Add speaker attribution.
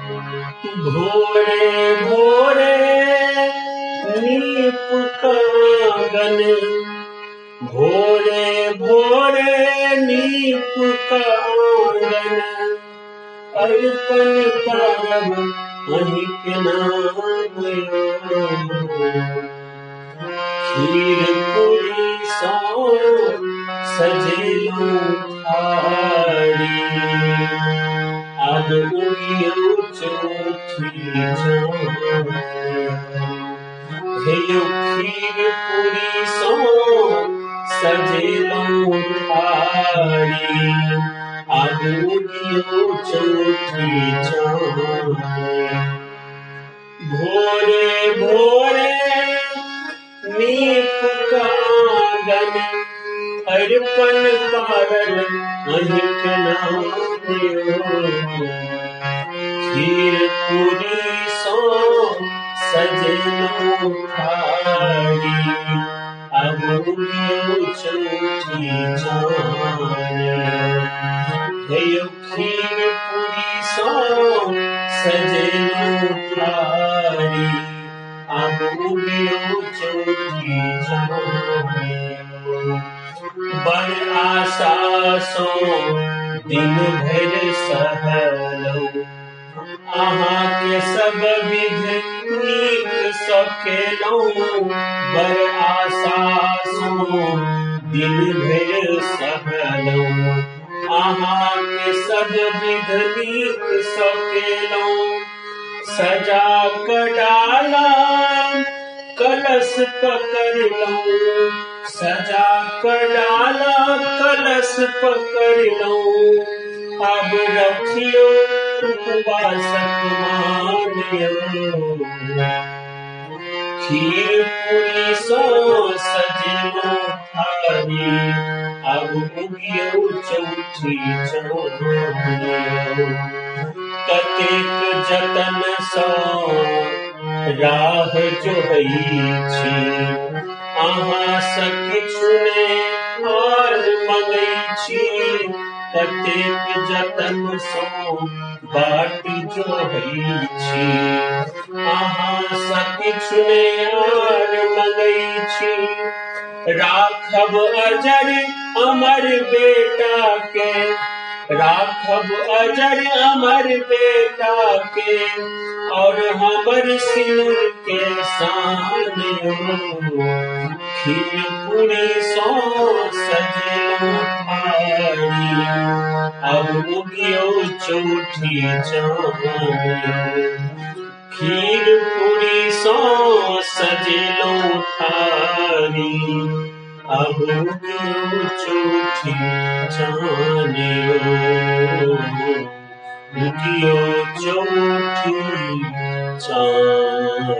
Speaker 1: भोरे भोरे नीप कांगन, भोरे भोरे नीप कांगन, अर्पण पारब अहिक नाम। खीर पूरी सौ सजेलू थारी, अब उगियो चौथी चाँद। हेयो खीर पूरी सौ सजेलू थारी, अब उगियो चौथी चाँद। भोरे भोरे नीप कांगन, अर्पण पारल अहिक नाम। खीर पूरी सौ सजेलू थारी, अब उगियो चौथी चाँद। हेयो खीर पूरी सौ सजेलू थारी, अब उगियो चौथी चाँद। बड़ आशा सो दिन भर सहलौ, अहाँ के सब विध नीक सखेलौ। बड़ आशा सो दिन भर सहलौ, अहाँ के सब विध नीक सखेलौ। सजा क डाला कलश पकड़लौ, सजा क डाला कलश पकड़लौ। अब रखियो उपवासक मानियो, खीर पूरी सौ सजेलू थारी, अब उगियो चौथी चाँद। कतेक जतन सँ राह जोहै छी, अहाँ सँ किछु नहि और मंगै छी। कतेक जतन सँ बाट जोहै छी, अहाँ सँ किछु नहि और मंगै छी। राखब अजर अमर बेटा के, राखब अजर अमर बेटा के, और हमर सिनुर के शान। खीर पूरी सौ सजेलू थारी, अब उगियो चौथी चाँद। खीर पूरी सौ सजेलू थारी, अब उगियो चौथी चाँद। उगियो चौथी चाँद।